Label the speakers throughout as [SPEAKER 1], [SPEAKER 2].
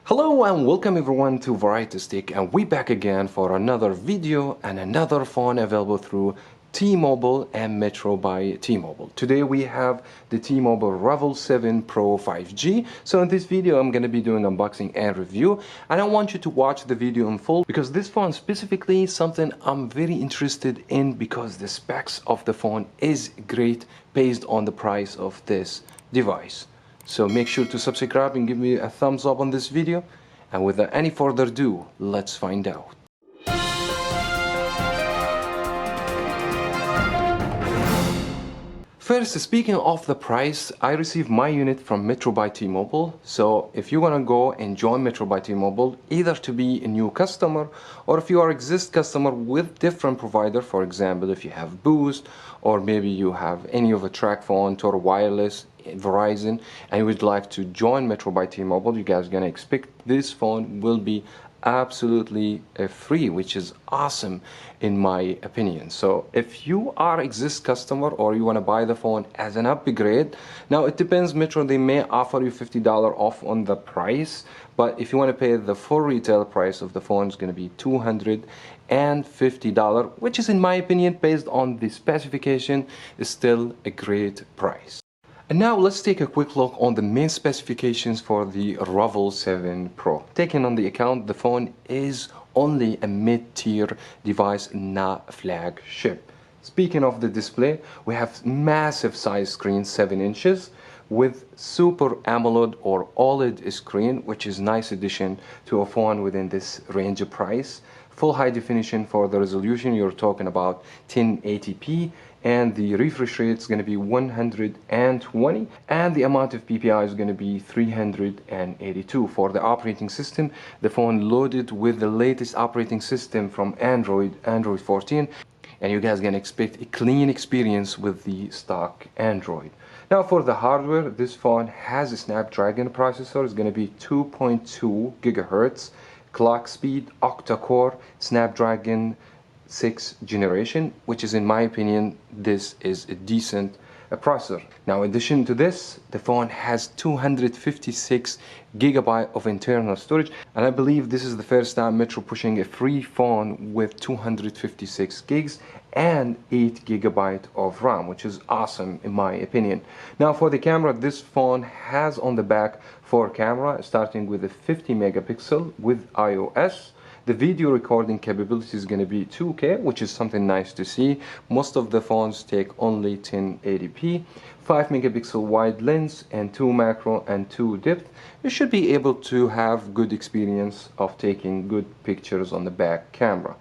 [SPEAKER 1] Hello and welcome everyone to Variety Stick, and we back again for another video and another phone available through T-Mobile and Metro by T-Mobile. Today we have the T-Mobile REVVL 7 Pro 5G. So in this video I'm going to be doing unboxing and review, and I want you to watch the video in full because this phone specifically is something I'm very interested in because the specs of the phone is great based on the price of this device. So make sure to subscribe and give me a thumbs up on this video. And without any further ado, let's find out. First, speaking of the price, I received my unit from Metro by T-Mobile. So if you want to go and join Metro by T-Mobile, either to be a new customer or if you are existing customer with different provider, for example, if you have Boost or maybe you have any of a TracFone, Total Wireless, Verizon, and you would like to join Metro by T-Mobile, you guys are gonna expect this phone will be absolutely free, which is awesome in my opinion. So if you are exist customer or you want to buy the phone as an upgrade, now it depends. Metro, they may offer you $50 off on the price, but if you want to pay the full retail price of the phone, is going to be $250, which is in my opinion, based on the specification, is still a great price. And now let's take a quick look on the main specifications for the REVVL 7 Pro. Taking on the account, the phone is only a mid-tier device, not flagship. Speaking of the display, we have massive size screen, 7 inches, with Super AMOLED or OLED screen, which is nice addition to a phone within this range of price. Full high definition for the resolution, you're talking about 1080p, and the refresh rate is going to be 120, and the amount of PPI is going to be 382. For the operating system, the phone loaded with the latest operating system from Android 14, and you guys can expect a clean experience with the stock Android. Now for the hardware, this phone has a Snapdragon processor. It's going to be 2.2 gigahertz clock speed, octa-core, Snapdragon 6th generation, which is in my opinion, this is a decent processor. Now in addition to this, the phone has 256 gigabyte of internal storage, and I believe this is the first time Metro pushing a free phone with 256 gigs and 8 gigabyte of RAM, which is awesome in my opinion. Now for the camera, this phone has on the back 4 camera, starting with a 50 megapixel with iOS. The video recording capability is going to be 2K, which is something nice to see. Most of the phones take only 1080p, 5 megapixel wide lens and 2 macro and 2 depth. You should be able to have good experience of taking good pictures on the back camera.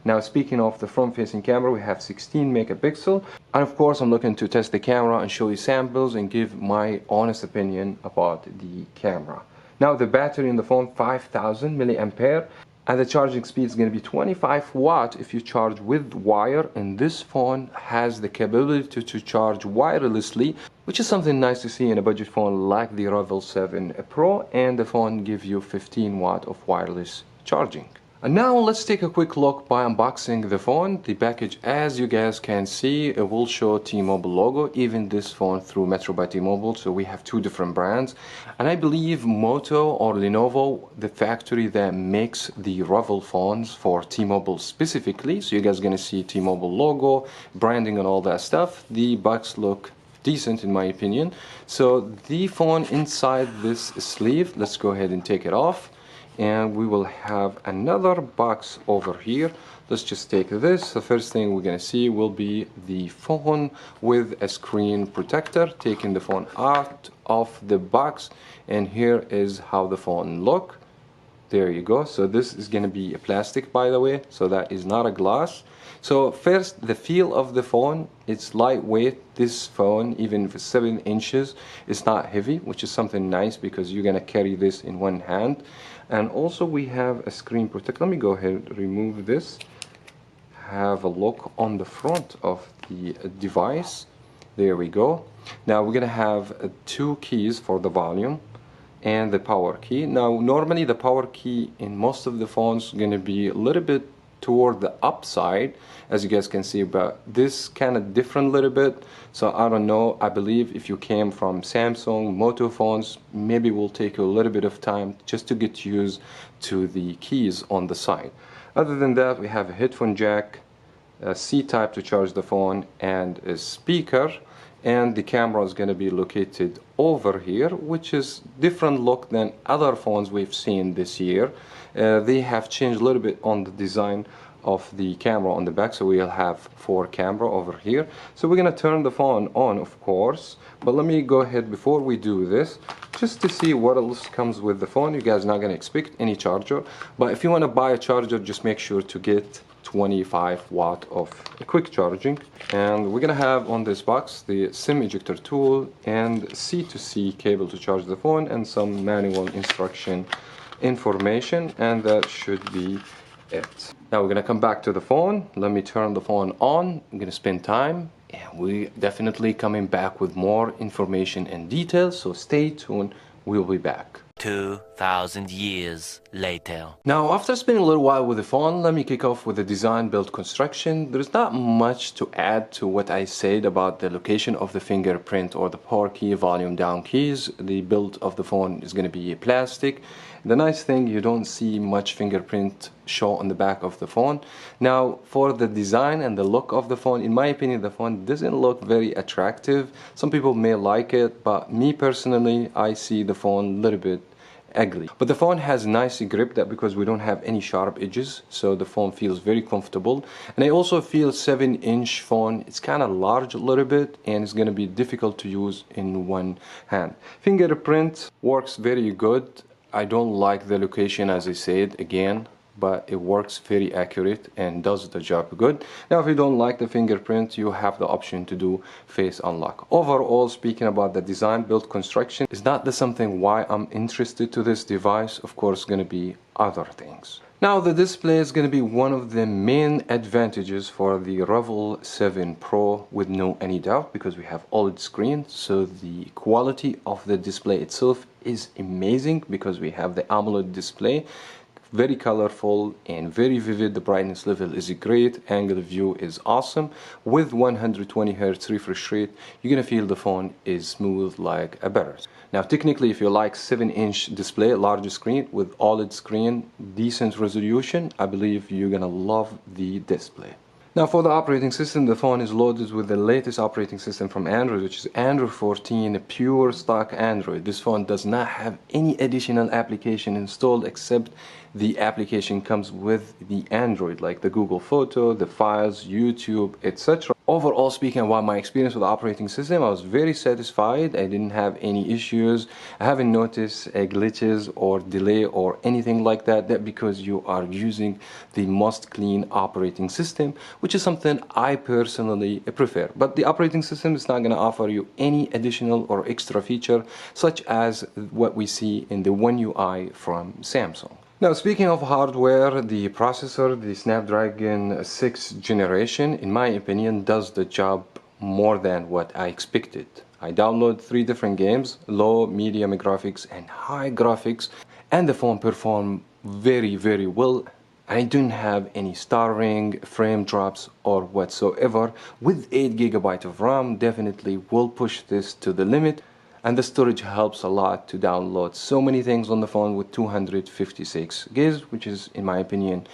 [SPEAKER 1] Now speaking of the front facing camera, we have 16 megapixel, and of course I'm looking to test the camera and show you samples and give my honest opinion about the camera. Now the battery in the phone, 5000 milliampere, and the charging speed is going to be 25 watt if you charge with wire, and this phone has the capability to charge wirelessly, which is something nice to see in a budget phone like the REVVL 7 Pro, and the phone gives you 15 watt of wireless charging. And now let's take a quick look by unboxing the phone. The package, as you guys can see, it will show T-Mobile logo, even this phone through Metro by T-Mobile. So we have 2 different brands, and I believe Moto or Lenovo, the factory that makes the REVVL phones for T-Mobile specifically. So you guys are gonna see T-Mobile logo, branding and all that stuff. The box look decent in my opinion. So the phone inside this sleeve, let's go ahead and take it off. And we will have another box over here. Let's just take this. The first thing we're gonna see will be the phone with a screen protector, taking the phone out of the box, and here is how the phone look. There you go. So this is gonna be a plastic, by the way, so that is not a glass. So first, the feel of the phone, it's lightweight. This phone, even if it's 7 inches, it's not heavy, which is something nice because you're gonna carry this in one hand. And also we have a screen protector. Let me go ahead and remove this. Have a look on the front of the device. There we go. Now we're gonna have 2 keys for the volume and the power key. Now normally the power key in most of the phones is gonna be a little bit toward the upside, as you guys can see, but this kind of different a little bit. So I don't know, I believe if you came from Samsung Moto phones, maybe it will take you a little bit of time just to get used to the keys on the side. Other than that, we have a headphone jack, a C-type to charge the phone, and a speaker, and the camera is going to be located over here, which is different look than other phones we've seen this year. They have changed a little bit on the design of the camera on the back, so we'll have 4 camera over here. So we're gonna turn the phone on, of course, but let me go ahead before we do this just to see what else comes with the phone. You guys are not gonna expect any charger, but if you want to buy a charger, just make sure to get 25 watt of quick charging. And we're gonna have on this box the SIM ejector tool and C-to-C cable to charge the phone, and some manual instruction information, and that should be it. Now we're gonna come back to the phone. Let me turn the phone on. I'm gonna spend time, and we're definitely coming back with more information and details, so stay tuned. We'll be back.
[SPEAKER 2] 2,000 years later.
[SPEAKER 1] Now, after spending a little while with the phone, let me kick off with the design, build, construction. There's not much to add to what I said about the location of the fingerprint or the power key, volume down keys. The build of the phone is going to be plastic. The nice thing, you don't see much fingerprint show on the back of the phone. Now, for the design and the look of the phone, in my opinion, the phone doesn't look very attractive. Some people may like it, but me personally, I see the phone a little bit ugly. But the phone has nice grip, that because we don't have any sharp edges, so the phone feels very comfortable. And I also feel 7-inch phone, it's kind of large a little bit, and it's going to be difficult to use in one hand. Fingerprint works very good. I don't like the location, as I said again, but it works very accurate and does the job good. Now, if you don't like the fingerprint, you have the option to do face unlock. Overall, speaking about the design, build, construction, is not the something why I'm interested to this device. Of course, going to be other things. Now, the display is going to be one of the main advantages for the REVVL 7 Pro, with no any doubt, because we have OLED screen, so the quality of the display itself is amazing because we have the AMOLED display. Very colorful and very vivid. The brightness level is great. Angle of view is awesome. With 120 Hz refresh rate, you're gonna feel the phone is smooth like a butter. Now, technically, if you like 7-inch display, large screen with OLED screen, decent resolution, I believe you're gonna love the display. Now, for the operating system, the phone is loaded with the latest operating system from Android, which is Android 14, pure stock Android. This phone does not have any additional application installed, except the application comes with the Android, like the Google Photo, the files, YouTube, etc. Overall speaking, about my experience with the operating system, I was very satisfied. I didn't have any issues. I haven't noticed glitches or delay or anything like that. That because you are using the most clean operating system, which is something I personally prefer. But the operating system is not going to offer you any additional or extra feature, such as what we see in the One UI from Samsung. Now, speaking of hardware, the processor, the Snapdragon 6th generation, in my opinion, does the job more than what I expected. I downloaded 3 different games, low, medium graphics, and high graphics, and the phone performed very, very well. I didn't have any stuttering, frame drops, or whatsoever. With 8 GB of RAM, definitely will push this to the limit. And the storage helps a lot to download so many things on the phone with 256 gigs, which is, in my opinion,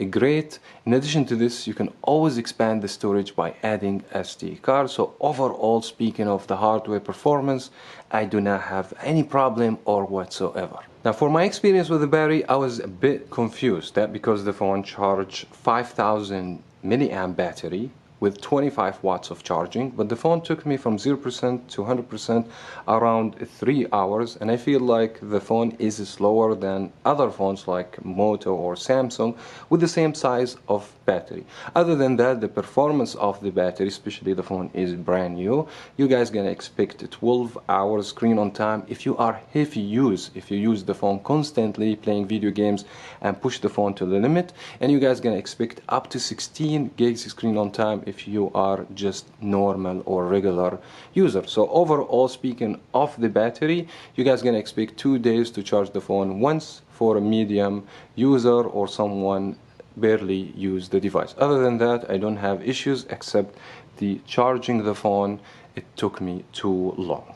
[SPEAKER 1] great. In addition to this, you can always expand the storage by adding SD card. So overall, speaking of the hardware performance, I do not have any problem or whatsoever. Now, for my experience with the battery, I was a bit confused. That because the phone charged 5000 milliamp battery with 25 watts of charging, but the phone took me from 0% to 100% around 3 hours, and I feel like the phone is slower than other phones like Moto or Samsung with the same size of battery. Other than that, the performance of the battery, especially the phone is brand new, you guys gonna expect 12 hours screen on time if you are heavy use, if you use the phone constantly playing video games and push the phone to the limit, and you guys gonna expect up to 16 gigs screen on time if you are just normal or regular user. So overall, speaking of the battery, you guys gonna expect 2 days to charge the phone once for a medium user or someone barely use the device. Other than that, I don't have issues, except the charging the phone, it took me too long.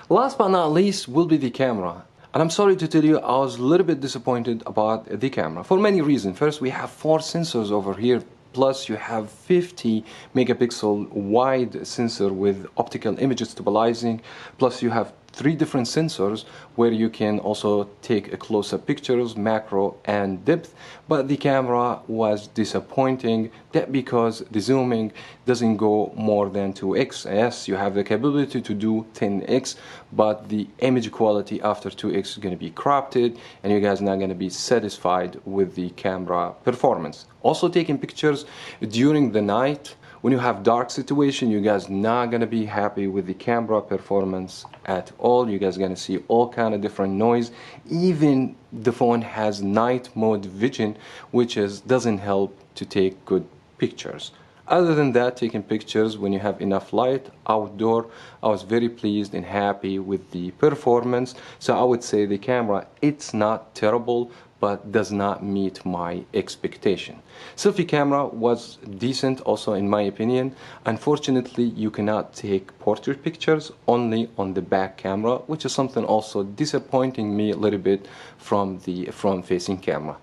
[SPEAKER 1] Last but not least will be the camera. And I'm sorry to tell you, I was a little bit disappointed about the camera for many reasons. First, we have 4 sensors over here, plus you have 50 megapixel wide sensor with optical image stabilizing, plus you have 3 different sensors where you can also take a close-up pictures, macro and depth. But the camera was disappointing, that because the zooming doesn't go more than 2x. Yes, you have the capability to do 10x, but the image quality after 2x is going to be cropped, and you guys are not going to be satisfied with the camera performance. Also, taking pictures during the night, when you have dark situation, you guys not gonna be happy with the camera performance at all. You guys gonna see all kind of different noise. Even the phone has night mode vision, which doesn't help to take good pictures. Other than that, taking pictures when you have enough light outdoor, I was very pleased and happy with the performance. So I would say the camera, it's not terrible, but does not meet my expectation. Selfie camera was decent also in my opinion. Unfortunately, you cannot take portrait pictures, only on the back camera, which is something also disappointing me a little bit from the front facing camera.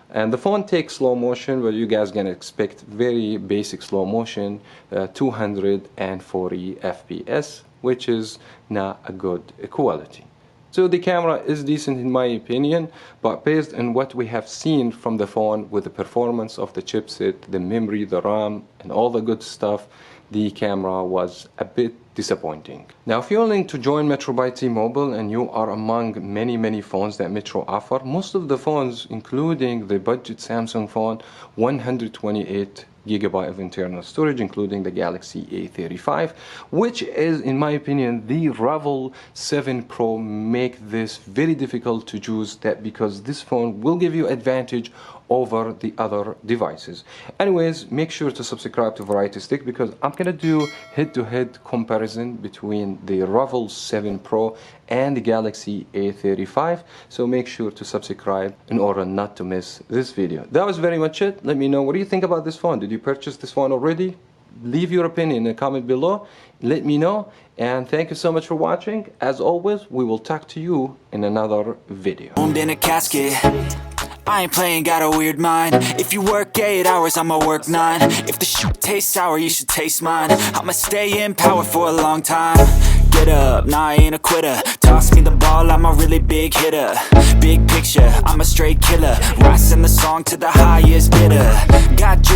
[SPEAKER 1] And the phone takes slow motion, but you guys gonna expect very basic slow motion, 240 FPS, which is not a good quality. So the camera is decent in my opinion, but based on what we have seen from the phone with the performance of the chipset, the memory, the RAM, and all the good stuff, the camera was a bit disappointing. Now, if you're willing to join Metro by T-Mobile and you are among many phones that Metro offer, most of the phones, including the budget Samsung phone, 128 gigabyte of internal storage, including the Galaxy A35, which is, in my opinion, the REVVL 7 Pro make this very difficult to choose, that because this phone will give you advantage over the other devices. Anyways, make sure to subscribe to Variety Stick, because I'm gonna do head-to-head comparison between the REVVL 7 Pro and the Galaxy A35, so make sure to subscribe in order not to miss this video. That was very much it. Let me know, what do you think about this phone? Did you purchase this phone already? Leave your opinion in the comment below. Let me know, and thank you so much for watching. As always, we will talk to you in another video.
[SPEAKER 3] In a casket, I ain't playing, got a weird mind. If you work 8 hours, I'ma work 9. If the shoot tastes sour, you should taste mine. I'ma stay in power for a long time. Get up, nah, I ain't a quitter. Toss me the ball, I'm a really big hitter. Big picture, I'm a straight killer. Rising the song to the highest bidder. Got